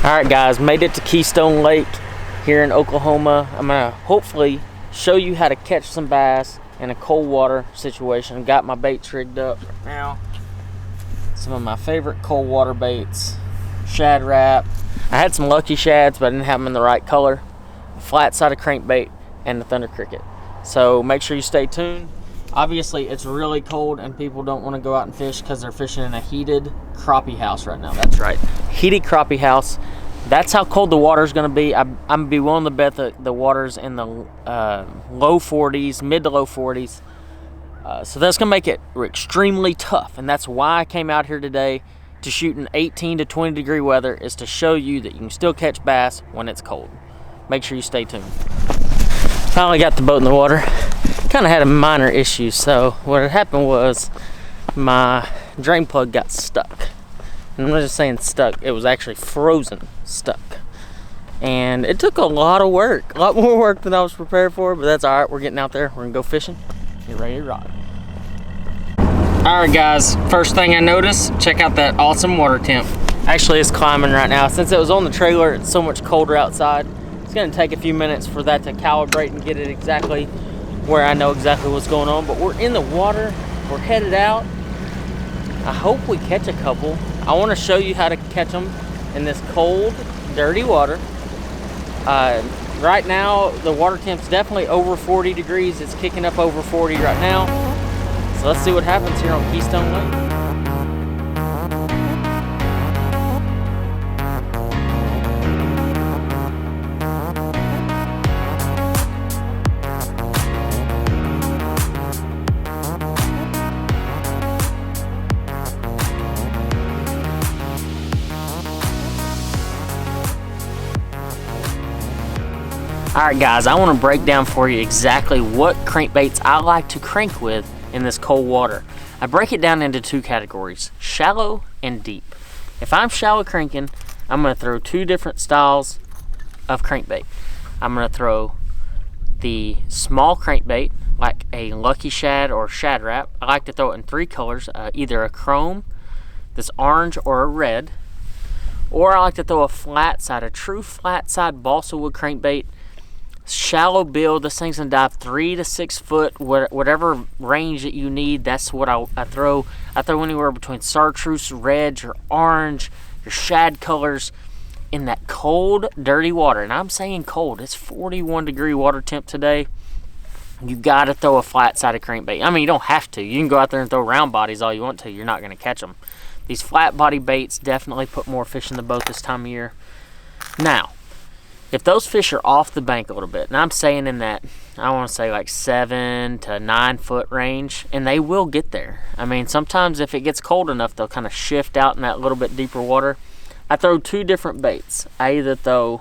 Alright guys, made it to Keystone Lake here in Oklahoma. I'm going to hopefully show you how to catch some bass in a cold water situation. Got my baits rigged up right now. Some of my favorite cold water baits. Shad Rap. I had some lucky shads, but I didn't have them in the right color. A Flatside crankbait and the Thunder Cricket. So make sure you stay tuned. Obviously it's really cold and people don't want to go out and fish because they're fishing in a heated crappie house right now. That's right, heated crappie house. That's how cold the water is going to be. I'm going to be willing to bet that the water's in the low 40s, mid to low 40s. So that's going to make it extremely tough, and that's why I came out here today to shoot in 18 to 20 degree weather, is to show you that you can still catch bass when it's cold. Make sure you stay tuned. Finally got the boat in the water. Kind of had a minor issue. So what had happened was my drain plug got stuck. And I'm not just saying stuck, it was actually frozen stuck. And it took a lot of work, a lot more work than I was prepared for, but that's all right. We're getting out there, we're gonna go fishing, get ready to rock. All right guys, first thing I noticed, check out that awesome water temp. Actually it's climbing right now. Since it was on the trailer, it's so much colder outside. It's gonna take a few minutes for that to calibrate and get it exactly where I know exactly what's going on, but we're in the water, we're headed out. I hope we catch a couple. I want to show you how to catch them in this cold, dirty water. Right now, the water temp's definitely over 40 degrees. It's kicking up over 40 right now. So let's see what happens here on Keystone Lake. Alright guys, I want to break down for you exactly what crankbaits I like to crank with in this cold water. I break it down into two categories, shallow and deep. If I'm shallow cranking, I'm going to throw two different styles of crankbait. I'm going to throw the small crankbait, like a Lucky Shad or Shad Rap. I like to throw it in three colors, either a chrome, this orange, or a red. Or I like to throw a Flatside, a true Flatside balsa wood crankbait. Shallow build. This thing's gonna dive 3 to 6 foot, whatever range that you need. That's what I throw. I throw anywhere between chartreuse, red, or orange, your shad colors in that cold, dirty water. And I'm saying cold. It's 41 degree water temp today. You gotta throw a flat-sided crankbait. I mean, you don't have to. You can go out there and throw round bodies all you want to. You're not gonna catch them. These flat body baits definitely put more fish in the boat this time of year. Now, if those fish are off the bank a little bit, and I'm saying in that, I want to say like 7 to 9 foot range, and they will get there. I mean, sometimes if it gets cold enough, they'll kind of shift out in that little bit deeper water. I throw two different baits. I either throw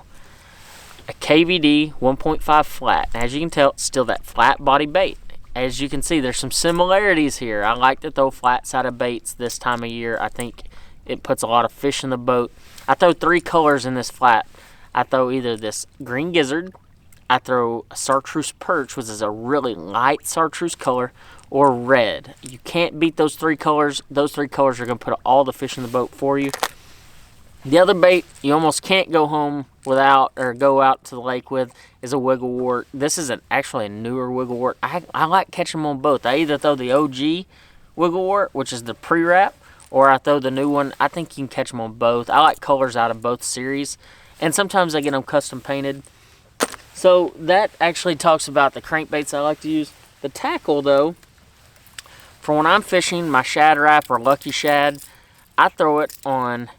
a KVD 1.5 flat. As you can tell, it's still that flat body bait. As you can see, there's some similarities here. I like to throw flat-sided baits this time of year. I think it puts a lot of fish in the boat. I throw three colors in this flat. I throw either this green gizzard, I throw a chartreuse perch, which is a really light chartreuse color, or red. You can't beat those three colors. Those three colors are going to put all the fish in the boat for you. The other bait you almost can't go home without, or go out to the lake with, is a wiggle wart. This is actually a newer wiggle wart. I like catching them on both. I either throw the OG wiggle wart, which is the pre-wrap, or I throw the new one. I think you can catch them on both. I like colors out of both series. And sometimes I get them custom painted. So that actually talks about the crankbaits I like to use. The tackle though, for when I'm fishing my Shad Rap or Lucky Shad, I throw it on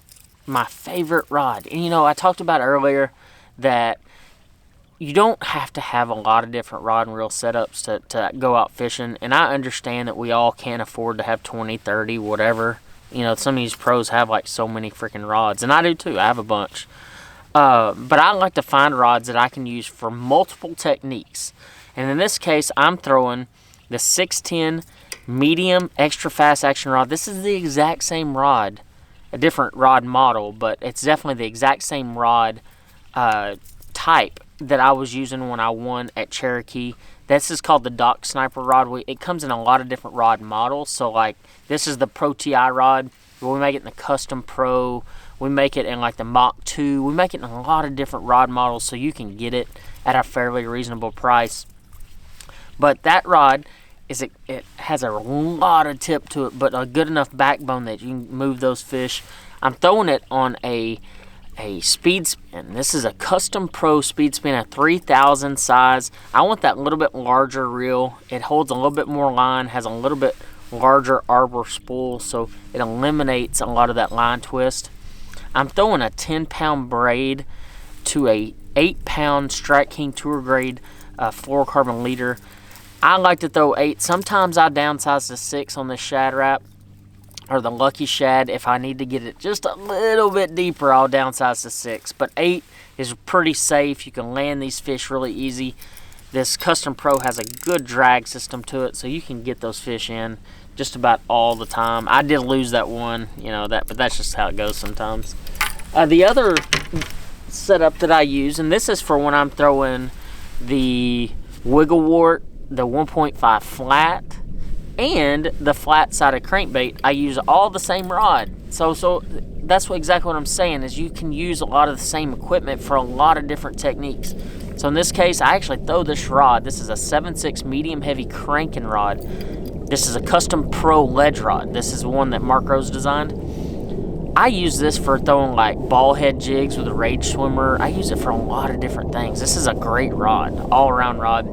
my favorite rod. And you know, I talked about earlier that you don't have to have a lot of different rod and reel setups to go out fishing. And I understand that we all can't afford to have 20, 30, whatever. You know, some of these pros have like so many freaking rods. And I do too, I have a bunch. But I like to find rods that I can use for multiple techniques. And in this case, I'm throwing the 610 medium extra fast action rod. This is the exact same rod, a different rod model, but it's definitely the exact same rod type that I was using when I won at Cherokee. This is called the Dock Sniper rod. It comes in a lot of different rod models. So like this is the Pro TI rod. We make it in the Custom Pro. We make it in like the Mach 2. We make it in a lot of different rod models so you can get it at a fairly reasonable price. But that rod, it has a lot of tip to it, but a good enough backbone that you can move those fish. I'm throwing it on a speed spin. This is a Custom Pro speed spin, a 3000 size. I want that little bit larger reel. It holds a little bit more line, has a little bit larger arbor spool, so it eliminates a lot of that line twist. I'm throwing a 10-pound braid to a 8-pound Strike King Tour Grade fluorocarbon leader. I like to throw 8. Sometimes I downsize to 6 on this Shad Rap, or the Lucky Shad. If I need to get it just a little bit deeper, I'll downsize to 6. But 8 is pretty safe. You can land these fish really easy. This Custom Pro has a good drag system to it, so you can get those fish in just about all the time. I did lose that one, but that's just how it goes sometimes. The other setup that I use, and this is for when I'm throwing the Wiggle Wart, the 1.5 flat, and the Flatside crankbait, I use all the same rod. So that's exactly what I'm saying, is you can use a lot of the same equipment for a lot of different techniques. So in this case, I actually throw this rod. This is a 7.6 medium heavy cranking rod. This is a Custom Pro ledge rod. This is one that Mark Rose designed. I use this for throwing like ball head jigs with a Rage Swimmer. I use it for a lot of different things. This is a great rod, all around rod.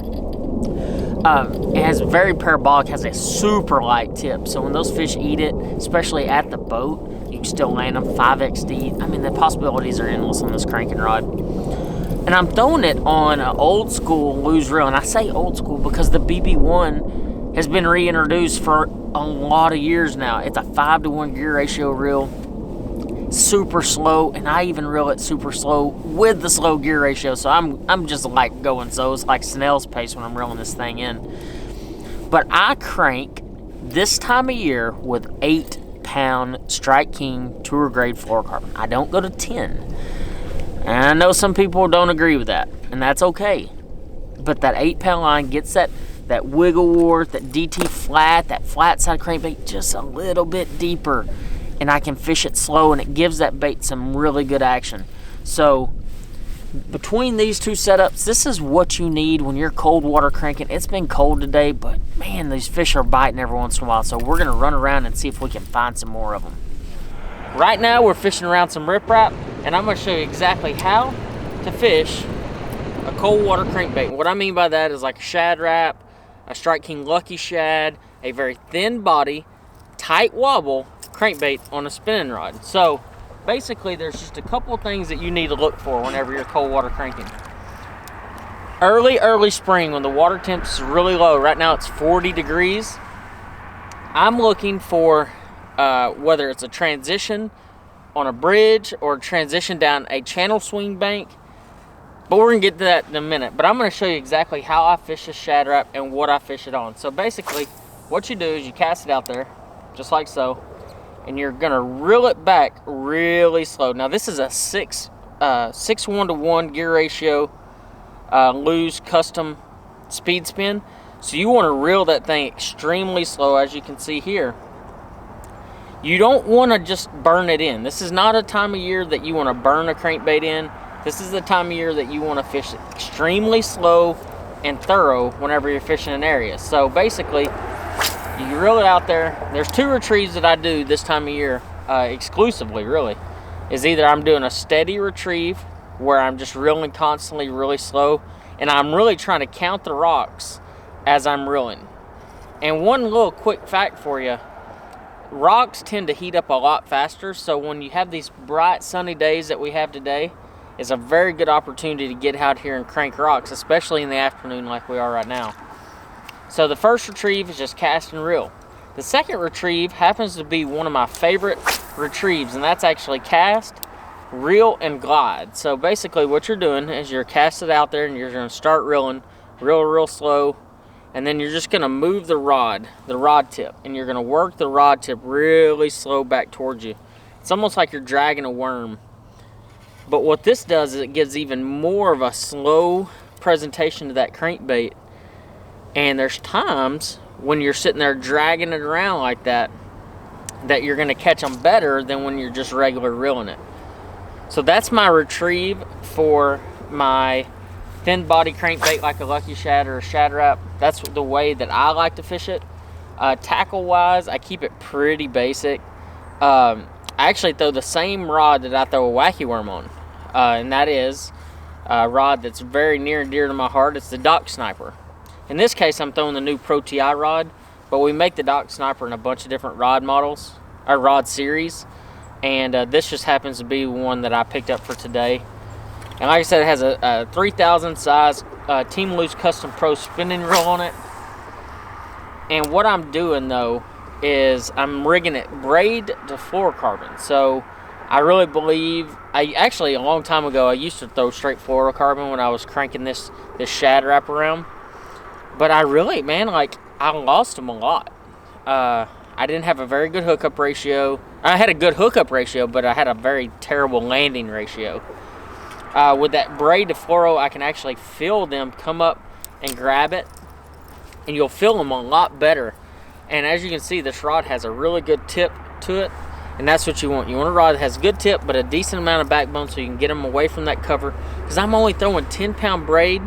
It has very parabolic, has a super light tip, so when those fish eat it, especially at the boat, you can still land them 5XD. I mean, the possibilities are endless on this cranking rod. And I'm throwing it on an old school Lew's reel, and I say old school because the BB1 has been reintroduced for a lot of years now. It's a 5-to-1 gear ratio reel, super slow, and I even reel it super slow with the slow gear ratio, so I'm just like going, so it's like snail's pace when I'm reeling this thing in. But I crank this time of year with 8-pound Strike King Tour Grade fluorocarbon. I don't go to 10, and I know some people don't agree with that, and that's okay. But that 8-pound line gets that Wiggle Wart, that DT flat, that Flatside crankbait just a little bit deeper, and I can fish it slow, and it gives that bait some really good action. So between these two setups, this is what you need when you're cold water cranking. It's been cold today, but man, these fish are biting every once in a while, so we're gonna run around and see if we can find some more of them. Right now we're fishing around some riprap, and I'm gonna show you exactly how to fish a cold water crankbait. What I mean by that is like a Shad Rap, a Strike King Lucky Shad, a very thin body, tight wobble crankbait on a spinning rod. So basically there's just a couple things that you need to look for whenever you're cold water cranking. Early spring, when the water temp is really low, right now it's 40 degrees, I'm looking for whether it's a transition on a bridge or a transition down a channel swing bank, but we're gonna get to that in a minute. But I'm gonna show you exactly how I fish a Shad Rap and what I fish it on. So basically what you do is you cast it out there just like so, and you're gonna reel it back really slow. Now this is a 6-1-to-1 gear ratio Lew's custom speed spin, so you want to reel that thing extremely slow. As you can see here, you don't want to just burn it in. This is not a time of year that you want to burn a crankbait in. This is the time of year that you want to fish it extremely slow and thorough whenever you're fishing an area. So basically you reel it out there. There's 2 retrieves that I do this time of year exclusively, really. Is either I'm doing a steady retrieve where I'm just reeling constantly really slow, and I'm really trying to count the rocks as I'm reeling. And one little quick fact for you, rocks tend to heat up a lot faster, so when you have these bright sunny days that we have today, it's a very good opportunity to get out here and crank rocks, especially in the afternoon like we are right now. So the first retrieve is just cast and reel. The second retrieve happens to be one of my favorite retrieves, and that's actually cast, reel, and glide. So basically what you're doing is you're casting out there and you're going to start reeling real slow, and then you're just going to move the rod tip, and you're going to work the rod tip really slow back towards you. It's almost like you're dragging a worm. But what this does is it gives even more of a slow presentation to that crankbait. And there's times when you're sitting there dragging it around like that, that you're going to catch them better than when you're just regular reeling it. So that's my retrieve for my thin body crankbait like a Lucky Shad or a Shad Rap. That's the way that I like to fish it. Tackle wise, I keep it pretty basic. I actually throw the same rod that I throw a wacky worm on, and that is a rod that's very near and dear to my heart. It's the Dock Sniper. In this case, I'm throwing the new Pro TI rod, but we make the Dock Sniper in a bunch of different rod models, or rod series, and this just happens to be one that I picked up for today. And like I said, it has a 3000 size Team Loose Custom Pro spinning reel on it. And what I'm doing though is I'm rigging it braid to fluorocarbon. So I really believe, actually a long time ago I used to throw straight fluorocarbon when I was cranking this Shad Rap around. But I really, man, like, I lost them a lot. I didn't have a very good hookup ratio. I had a good hookup ratio, but I had a very terrible landing ratio. With that braid to fluoro, I can actually feel them come up and grab it, and you'll feel them a lot better. And as you can see, this rod has a really good tip to it, and that's what you want. You want a rod that has a good tip, but a decent amount of backbone so you can get them away from that cover. Because I'm only throwing 10-pound braid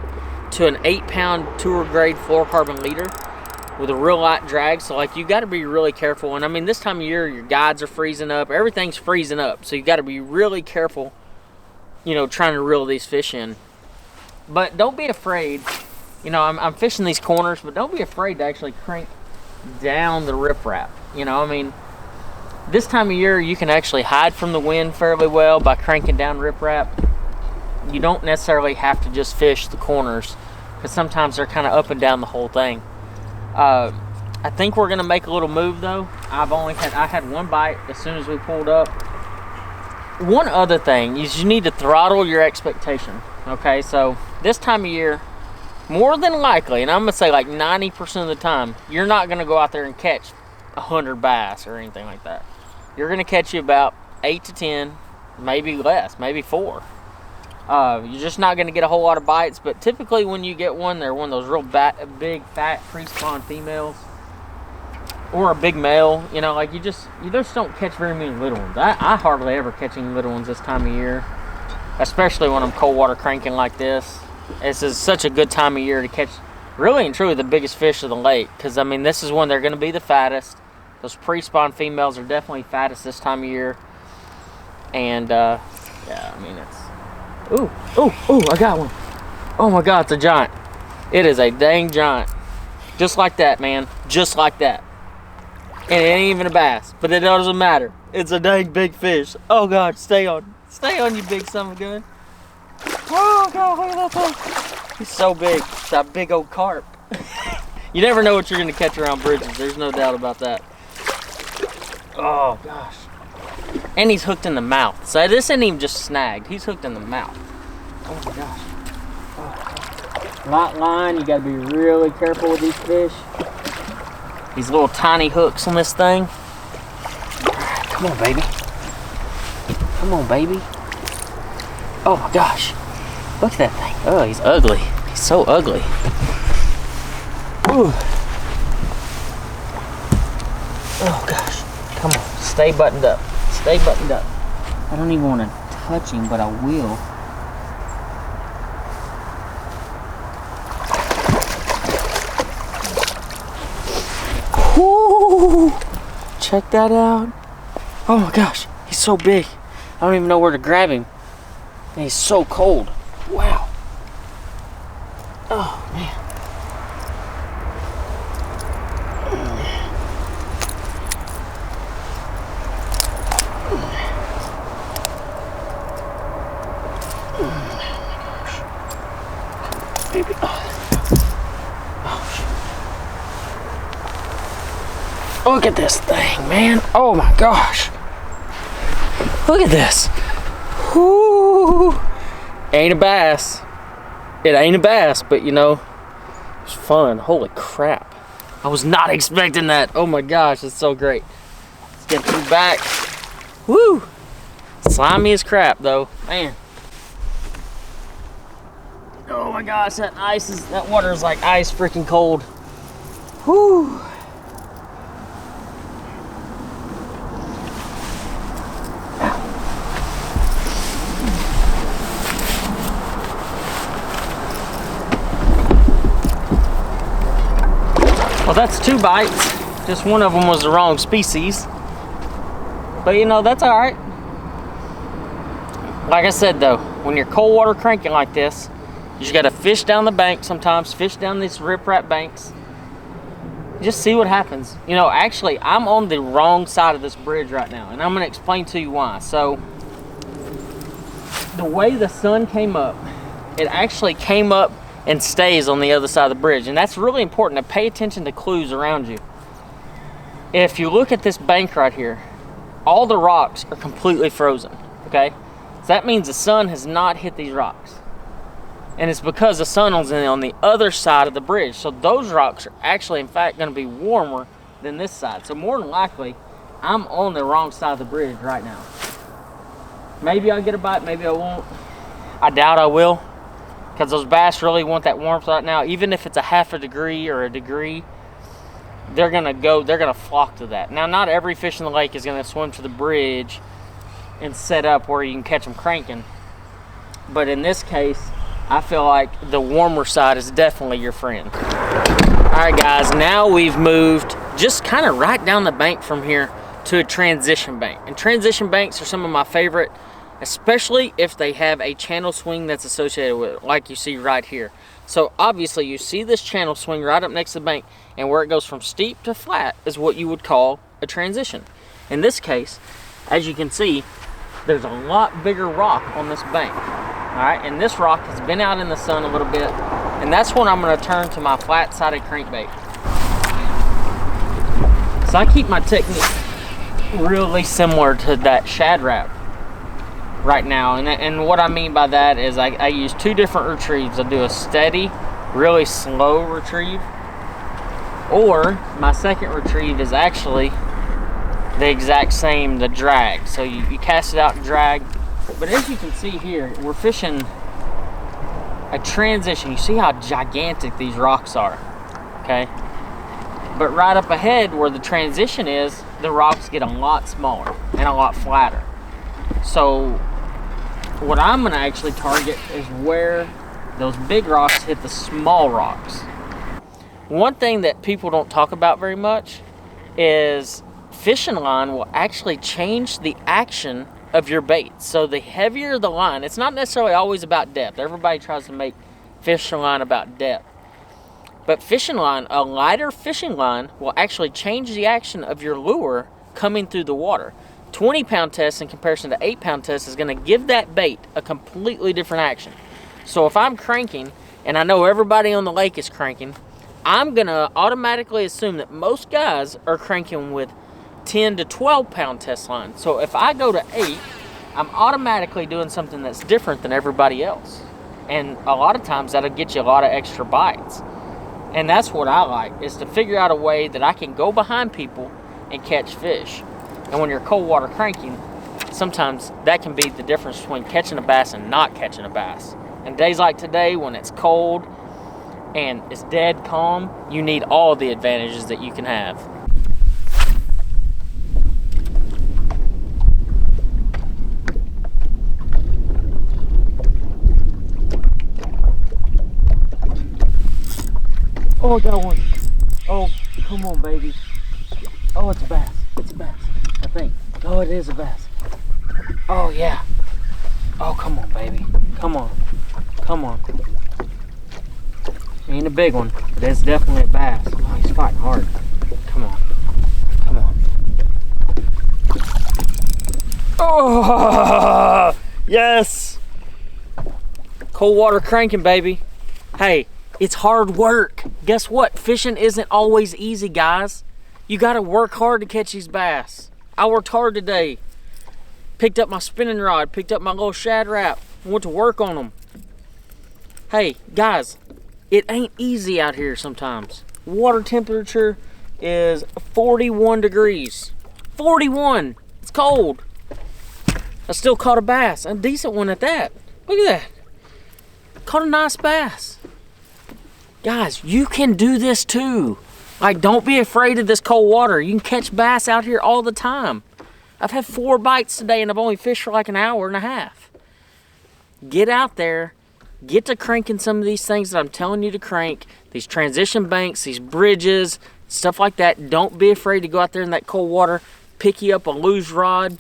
to an 8-pound tour grade fluorocarbon leader with a real light drag. So like, you got to be really careful. And I mean, this time of year, your guides are freezing up, everything's freezing up, so you got to be really careful, you know, trying to reel these fish in. But don't be afraid. You know, I'm fishing these corners, but don't be afraid to actually crank down the riprap. You know, I mean, this time of year you can actually hide from the wind fairly well by cranking down riprap. You don't necessarily have to just fish the corners, because sometimes they're kind of up and down the whole thing. I think we're gonna make a little move though. I had one bite as soon as we pulled up. One other thing is you need to throttle your expectation. Okay, so this time of year, more than likely, and I'm gonna say like 90% of the time, you're not gonna go out there and catch 100 bass or anything like that. You're gonna catch you about 8 to 10, maybe less, maybe 4. You're just not gonna get a whole lot of bites, but typically when you get one, they're one of those real big, fat, pre-spawn females, or a big male. You know, like you just don't catch very many little ones. I hardly ever catch any little ones this time of year, especially when I'm cold water cranking like this. This is such a good time of year to catch really and truly the biggest fish of the lake, because I mean, this is when they're going to be the fattest. Those pre-spawn females are definitely fattest this time of year. And yeah, I mean, it's ooh, I got one. Oh my god, it's a giant. It is a dang giant. Just like that, man, just like that. And it ain't even a bass, but it doesn't matter. It's a dang big fish. Oh god, stay on, you big son of a gun. Oh god, look at that thing. He's so big. It's a big old carp. You never know what you're gonna catch around bridges. There's no doubt about that. Oh gosh. And he's hooked in the mouth. So this ain't even just snagged. He's hooked in the mouth. Oh my gosh. Oh. Light line. You gotta be really careful with these fish. These little tiny hooks on this thing. Come on, baby. Come on, baby. Oh my gosh. Look at that thing. Oh, he's ugly. He's so ugly. Ooh. Oh gosh. Come on. Stay buttoned up. Stay buttoned up. I don't even want to touch him, but I will. Ooh. Check that out. Oh my gosh. He's so big. I don't even know where to grab him. And he's so cold. Wow. Oh man. Baby. Oh, look at this thing, man. Oh my gosh. Look at this. Whoo. Ain't a bass. It ain't a bass, but you know, it's fun. Holy crap. I was not expecting that. Oh my gosh, it's so great. Let's get through back. Woo. Slimy as crap though, man. Oh my gosh, that water is like ice freaking cold. Whoo. Well, that's 2 bites. Just one of them was the wrong species. But you know, that's all right. Like I said though, when you're cold water cranking like this, you just gotta fish down the bank sometimes, fish down these riprap banks. Just see what happens. You know, actually, I'm on the wrong side of this bridge right now, and I'm gonna explain to you why. So, the way the sun came up, it actually came up and stays on the other side of the bridge, and that's really important to pay attention to clues around you. If you look at this bank right here, all the rocks are completely frozen, okay? So that means the sun has not hit these rocks. And it's because the sun is on the other side of the bridge. So those rocks are actually, in fact, going to be warmer than this side. So more than likely, I'm on the wrong side of the bridge right now. Maybe I'll get a bite, maybe I won't. I doubt I will, because those bass really want that warmth right now. Even if it's a half a degree or a degree, they're gonna flock to that. Now, not every fish in the lake is gonna swim to the bridge and set up where you can catch them cranking. But in this case, I feel like the warmer side is definitely your friend. All right, guys, now we've moved just kind of right down the bank from here to a transition bank. And transition banks are some of my favorite, especially if they have a channel swing that's associated with it, like you see right here. So obviously you see this channel swing right up next to the bank, and where it goes from steep to flat is what you would call a transition. In this case, as you can see, there's a lot bigger rock on this bank. All right, and this rock has been out in the sun a little bit, and that's when I'm gonna turn to my flat-sided crankbait. So I keep my technique really similar to that Shad Rap right now, and what I mean by that is I use 2 different retrieves. I do a steady, really slow retrieve, or my second retrieve is actually the exact same, the drag. So you cast it out and drag. But as you can see here, we're fishing a transition. You see how gigantic these rocks are, okay? But right up ahead where the transition is, the rocks get a lot smaller and a lot flatter. So what I'm gonna actually target is where those big rocks hit the small rocks. One thing that people don't talk about very much is fishing line will actually change the action of your bait. So the heavier the line, it's not necessarily always about depth. Everybody tries to make fishing line about depth. But fishing line, a lighter fishing line will actually change the action of your lure coming through the water. 20-pound test in comparison to 8-pound test is going to give that bait a completely different action. So if I'm cranking, and I know everybody on the lake is cranking, I'm going to automatically assume that most guys are cranking with 10 to 12-pound test line. So if I go to 8, I'm automatically doing something that's different than everybody else. And a lot of times that'll get you a lot of extra bites. And that's what I like, is to figure out a way that I can go behind people and catch fish. And when you're cold water cranking, sometimes that can be the difference between catching a bass and not catching a bass. And days like today, when it's cold and it's dead calm, you need all the advantages that you can have. Oh, I got one. Oh, come on, baby. Oh, it's a bass. It's a bass, I think. Oh, it is a bass. Oh, yeah. Oh, come on, baby. Come on. Come on. Ain't a big one, but it's definitely a bass. Oh, he's fighting hard. Come on. Come on. Oh, yes. Cold water cranking, baby. Hey, it's hard work. Guess what? Fishing isn't always easy, guys. You gotta work hard to catch these bass. I worked hard today. Picked up my spinning rod, picked up my little Shad Rap, went to work on them. Hey, guys, it ain't easy out here sometimes. Water temperature is 41 degrees. 41, it's cold. I still caught a bass, a decent one at that. Look at that. Caught a nice bass. Guys, you can do this too. Like, don't be afraid of this cold water. You can catch bass out here all the time. I've had 4 bites today and I've only fished for like an hour and a half. Get out there, get to cranking some of these things that I'm telling you to crank. These transition banks, these bridges, stuff like that. Don't be afraid to go out there in that cold water, pick you up a loose rod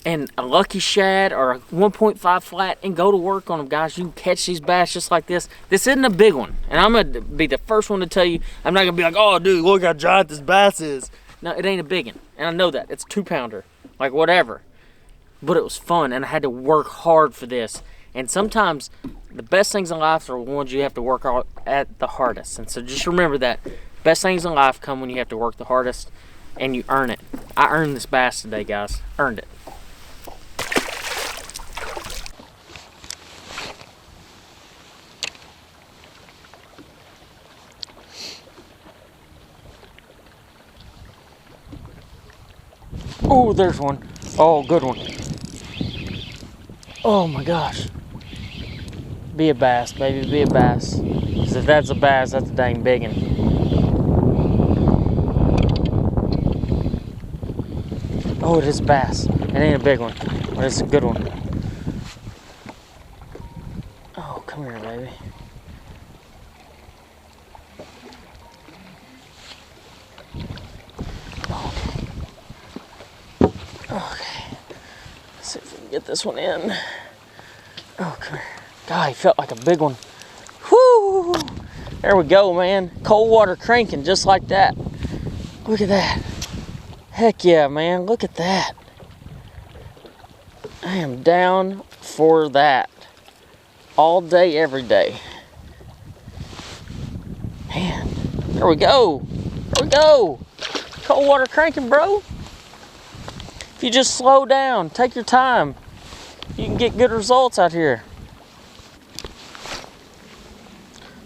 and a lucky shad or a 1.5 flat and go to work on them, guys. You can catch these bass just like this. This isn't a big one, and I'm gonna be the first one to tell you, I'm not gonna be like, oh dude, look how giant this bass is. No, it ain't a big one, and I know that. It's a 2-pounder, like whatever. But it was fun, and I had to work hard for this. And sometimes the best things in life are the ones you have to work at the hardest. And so just remember that. Best things in life come when you have to work the hardest, and you earn it. I earned this bass today, guys. Earned it. Oh, there's one. Oh, good one. Oh my gosh. Be a bass, baby, be a bass. Because if that's a bass, that's a dang big one. Oh, it is a bass. It ain't a big one, but it's a good one. Oh, come here, baby. Okay, let's see if we can get this one in. Oh, come here. God, he felt like a big one. Whoo! There we go, man. Cold water cranking just like that. Look at that. Heck yeah, man. Look at that. I am down for that. All day, every day. Man, there we go. There we go. Cold water cranking, bro. If you just slow down, take your time, you can get good results out here.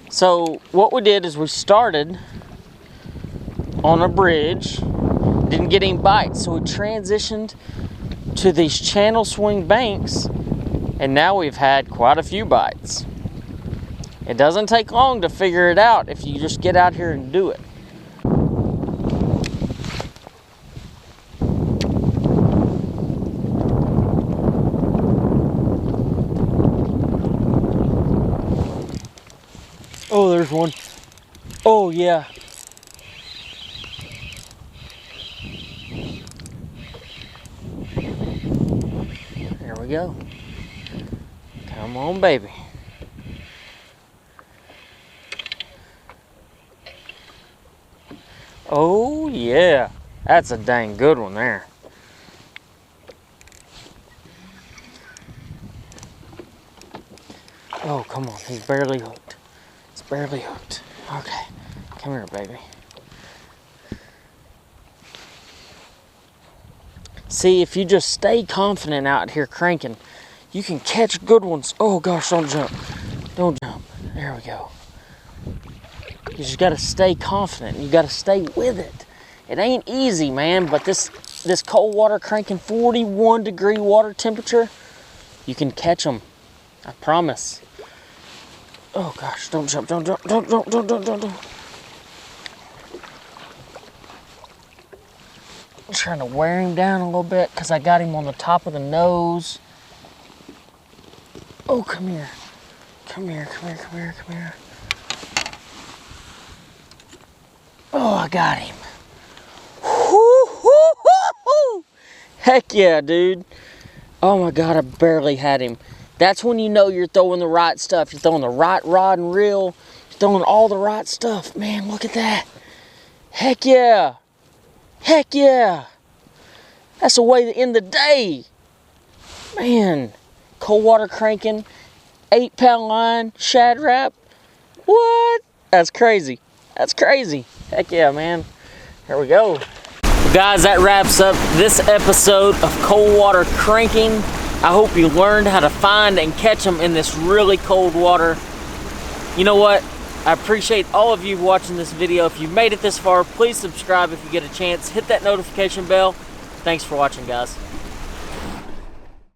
So what we did is we started on a bridge, didn't get any bites, so we transitioned to these channel swing banks, and now we've had quite a few bites. It doesn't take long to figure it out if you just get out here and do it. Oh, there's one. Oh, yeah. There we go. Come on, baby. Oh, yeah. That's a dang good one there. Oh, come on. He's barely hooked. It's barely hooked. Okay. Come here, baby. See, if you just stay confident out here cranking, you can catch good ones. Oh, gosh, don't jump. Don't jump. There we go. You just got to stay confident. You got to stay with it. It ain't easy, man, but this cold water cranking, 41-degree water temperature, you can catch them. I promise. Oh gosh, don't jump, don't jump, don't. I'm trying to wear him down a little bit because I got him on the top of the nose. Oh, come here. Come here, come here, come here, come here. Oh, I got him. Heck yeah, dude. Oh my God, I barely had him. That's when you know you're throwing the right stuff. You're throwing the right rod and reel. You're throwing all the right stuff. Man, look at that. Heck yeah. Heck yeah. That's the way to end the day. Man, cold water cranking, 8-pound line, Shad Rap. What? That's crazy. That's crazy. Heck yeah, man. Here we go. Well, guys, that wraps up this episode of cold water cranking. I hope you learned how to find and catch them in this really cold water. You know what? I appreciate all of you watching this video. If you've made it this far, please subscribe if you get a chance. Hit that notification bell. Thanks for watching, guys.